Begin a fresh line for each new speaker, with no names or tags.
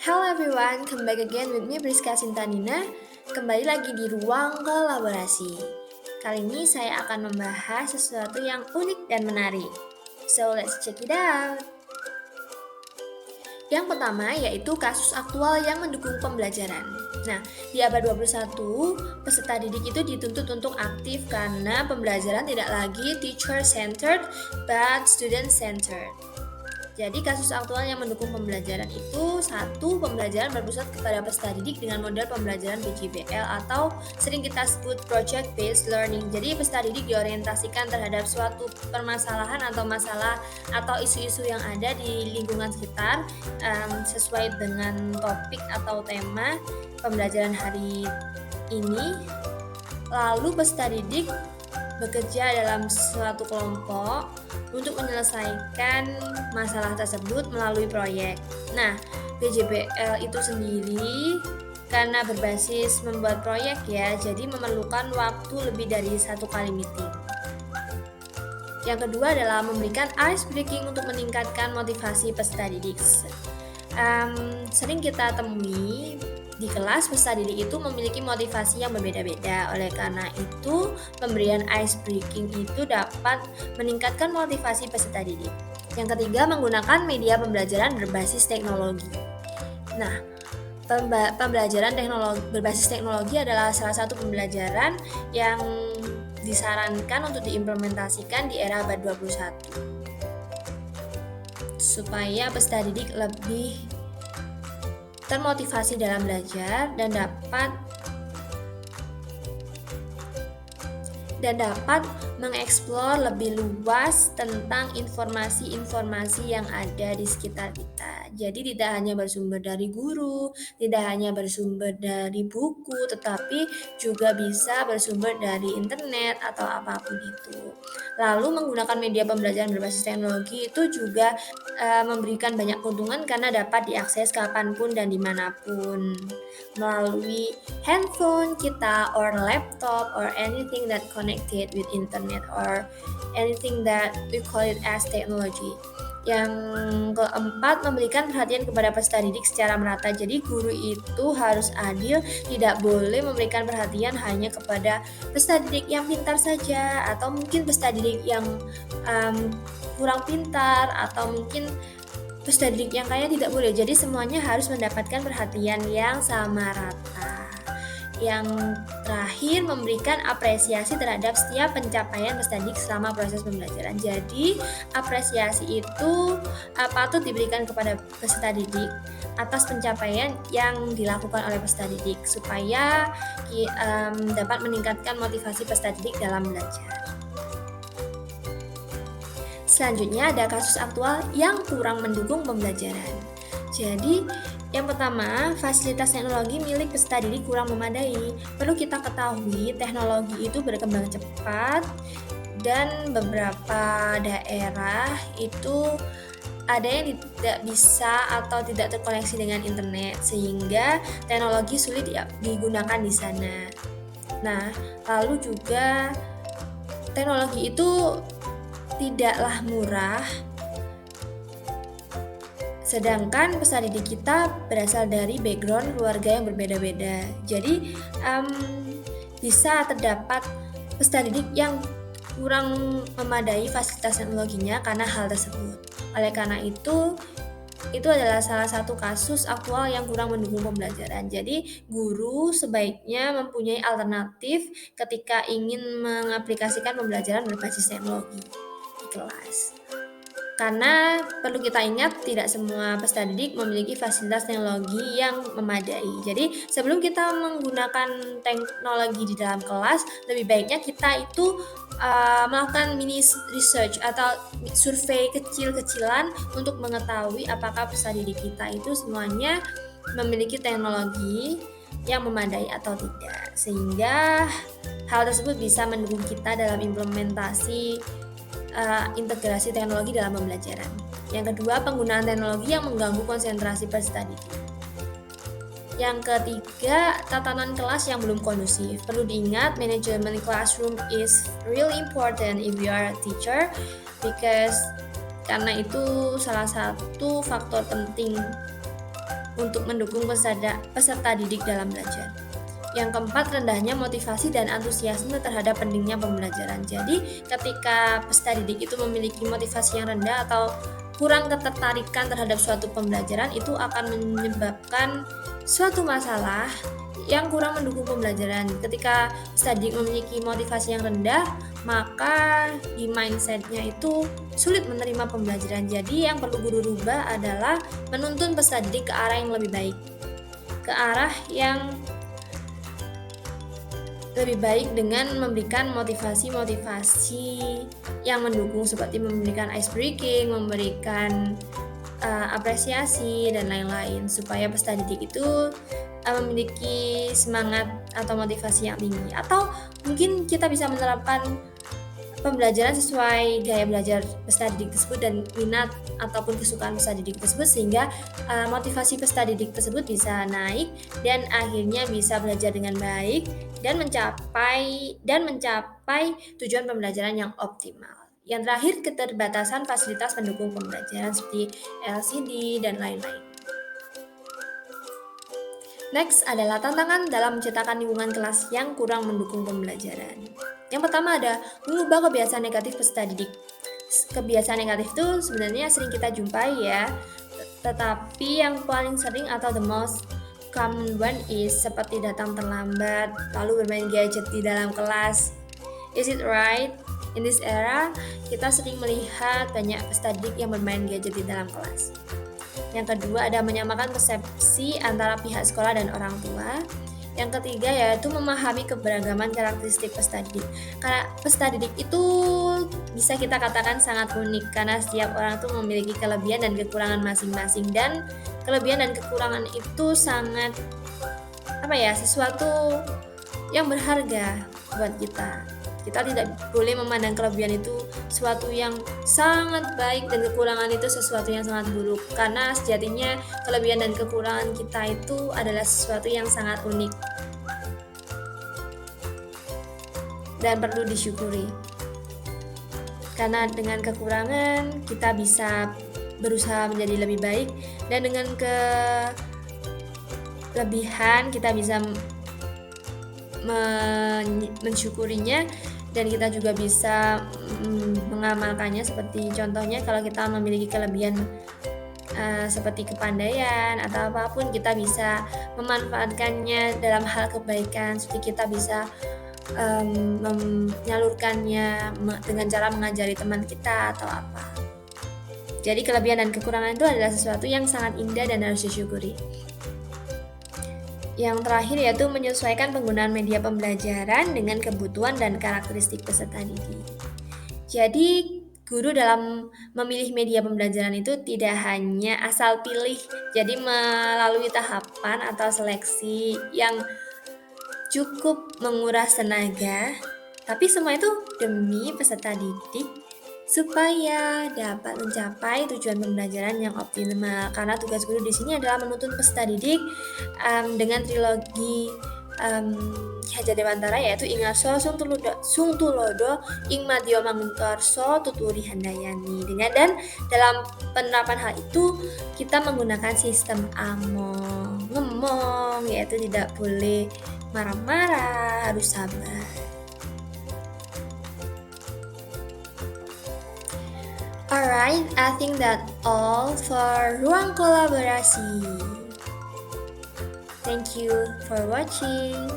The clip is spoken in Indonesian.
Hello everyone, come back again with me Priska Sintanina. Kembali lagi di ruang kolaborasi. Kali ini saya akan membahas sesuatu yang unik dan menarik. So let's check it out. Yang pertama yaitu kasus aktual yang mendukung pembelajaran. Nah, di abad 21, peserta didik itu dituntut untuk aktif karena pembelajaran tidak lagi teacher-centered but student-centered. Jadi kasus aktual yang mendukung pembelajaran itu satu, pembelajaran berpusat kepada peserta didik dengan model pembelajaran PJBL atau sering kita sebut project based learning. Jadi peserta didik diorientasikan terhadap suatu permasalahan atau masalah atau isu-isu yang ada di lingkungan sekitar sesuai dengan topik atau tema pembelajaran hari ini. Lalu peserta didik bekerja dalam suatu kelompok untuk menyelesaikan masalah tersebut melalui proyek. Nah, PJBL itu sendiri karena berbasis membuat proyek ya, jadi memerlukan waktu lebih dari 1 kali meeting. Yang kedua adalah memberikan ice breaking untuk meningkatkan motivasi peserta didik. Sering kita temui di kelas peserta didik itu memiliki motivasi yang berbeda-beda. Oleh karena itu, pemberian ice breaking itu dapat meningkatkan motivasi peserta didik. Yang ketiga, menggunakan media pembelajaran berbasis teknologi. Nah, pembelajaran berbasis teknologi adalah salah satu pembelajaran yang disarankan untuk diimplementasikan di era abad 21 supaya peserta didik lebih termotivasi dalam belajar dan dapat mengeksplor lebih luas tentang informasi-informasi yang ada di sekitar kita. Jadi tidak hanya bersumber dari guru, tidak hanya bersumber dari buku, tetapi juga bisa bersumber dari internet atau apapun itu. Lalu menggunakan media pembelajaran berbasis teknologi itu juga memberikan banyak keuntungan karena dapat diakses kapanpun dan dimanapun melalui handphone kita or laptop or anything that connected with internet or anything that we call it as technology. Yang keempat, memberikan perhatian kepada peserta didik secara merata. Jadi guru itu harus adil, tidak boleh memberikan perhatian hanya kepada peserta didik yang pintar saja atau mungkin peserta didik yang kurang pintar atau mungkin peserta didik yang kaya, tidak boleh. Jadi semuanya harus mendapatkan perhatian yang sama rata. Yang terakhir, memberikan apresiasi terhadap setiap pencapaian peserta didik selama proses pembelajaran. Jadi apresiasi itu patut diberikan kepada peserta didik atas pencapaian yang dilakukan oleh peserta didik supaya dapat meningkatkan motivasi peserta didik dalam belajar. Selanjutnya ada kasus aktual yang kurang mendukung pembelajaran. Jadi, yang pertama, fasilitas teknologi milik peserta didik kurang memadai. Perlu kita ketahui, teknologi itu berkembang cepat dan beberapa daerah itu ada yang tidak bisa atau tidak terkoneksi dengan internet sehingga teknologi sulit digunakan di sana. Nah, lalu juga teknologi itu tidaklah murah, sedangkan peserta didik kita berasal dari background keluarga yang berbeda-beda. Jadi bisa terdapat peserta didik yang kurang memadai fasilitas teknologinya karena hal tersebut. Oleh karena itu adalah salah satu kasus aktual yang kurang mendukung pembelajaran. Jadi guru sebaiknya mempunyai alternatif ketika ingin mengaplikasikan pembelajaran berbasis teknologi di kelas. Karena perlu kita ingat, tidak semua peserta didik memiliki fasilitas teknologi yang memadai. Jadi sebelum kita menggunakan teknologi di dalam kelas, lebih baiknya kita itu melakukan mini research atau survei kecil-kecilan untuk mengetahui apakah peserta didik kita itu semuanya memiliki teknologi yang memadai atau tidak. Sehingga hal tersebut bisa mendukung kita dalam implementasi integrasi teknologi dalam pembelajaran. Yang kedua, penggunaan teknologi yang mengganggu konsentrasi peserta didik. Yang ketiga, tatanan kelas yang belum kondusif. Perlu diingat, manajemen classroom is really important if you are a teacher karena itu salah satu faktor penting untuk mendukung peserta didik dalam belajar. Yang keempat, rendahnya motivasi dan antusiasme terhadap pentingnya pembelajaran. Jadi, ketika peserta didik itu memiliki motivasi yang rendah atau kurang ketertarikan terhadap suatu pembelajaran, itu akan menyebabkan suatu masalah yang kurang mendukung pembelajaran. Ketika peserta didik memiliki motivasi yang rendah, maka di mindsetnya itu sulit menerima pembelajaran. Jadi, yang perlu guru rubah adalah menuntun peserta didik ke arah yang lebih baik, ke arah yang lebih baik dengan memberikan motivasi yang mendukung seperti memberikan ice breaking, memberikan apresiasi dan lain-lain supaya peserta didik itu memiliki semangat atau motivasi yang tinggi. Atau mungkin kita bisa menerapkan pembelajaran sesuai gaya belajar peserta didik tersebut dan minat ataupun kesukaan peserta didik tersebut, sehingga motivasi peserta didik tersebut bisa naik dan akhirnya bisa belajar dengan baik dan mencapai tujuan pembelajaran yang optimal. Yang terakhir, keterbatasan fasilitas pendukung pembelajaran seperti LCD dan lain-lain. Next adalah tantangan dalam menciptakan lingkungan kelas yang kurang mendukung pembelajaran. Yang pertama ada mengubah kebiasaan negatif peserta didik. Kebiasaan negatif itu sebenarnya sering kita jumpai ya, tetapi yang paling sering atau the most common one is seperti datang terlambat, lalu bermain gadget di dalam kelas. Is it right? In this era, kita sering melihat banyak peserta didik yang bermain gadget di dalam kelas. Yang kedua ada menyamakan persepsi antara pihak sekolah dan orang tua. Yang ketiga yaitu memahami keberagaman karakteristik peserta didik. Karena peserta didik itu bisa kita katakan sangat unik karena setiap orang itu memiliki kelebihan dan kekurangan masing-masing, dan kelebihan dan kekurangan itu sangat sesuatu yang berharga buat kita. Kita tidak boleh memandang kelebihan itu sesuatu yang sangat baik dan kekurangan itu sesuatu yang sangat buruk, karena sejatinya kelebihan dan kekurangan kita itu adalah sesuatu yang sangat unik dan perlu disyukuri. Karena dengan kekurangan kita bisa berusaha menjadi lebih baik, dan dengan kelebihan kita bisa mensyukurinya, dan kita juga bisa mengamalkannya. Seperti contohnya kalau kita memiliki kelebihan seperti kepandaian atau apapun, kita bisa memanfaatkannya dalam hal kebaikan, seperti kita bisa menyalurkannya dengan cara mengajari teman kita atau apa. Jadi kelebihan dan kekurangan itu adalah sesuatu yang sangat indah dan harus disyukuri. Yang terakhir yaitu menyesuaikan penggunaan media pembelajaran dengan kebutuhan dan karakteristik peserta didik. Jadi guru dalam memilih media pembelajaran itu tidak hanya asal pilih, jadi melalui tahapan atau seleksi yang cukup menguras tenaga, tapi semua itu demi peserta didik supaya dapat mencapai tujuan pembelajaran yang optimal. Karena tugas guru di sini adalah menuntun peserta didik dengan trilogi Ki Hajar Dewantara, yaitu Ingarso Sung Tulodo Ing Madya Mangunkarso Tuturi Handayani. Dan dalam penerapan hal itu kita menggunakan sistem ngemong, yaitu tidak boleh marah-marah, harus sabar. Alright, I think that all for Ruang Kolaborasi. Thank you for watching.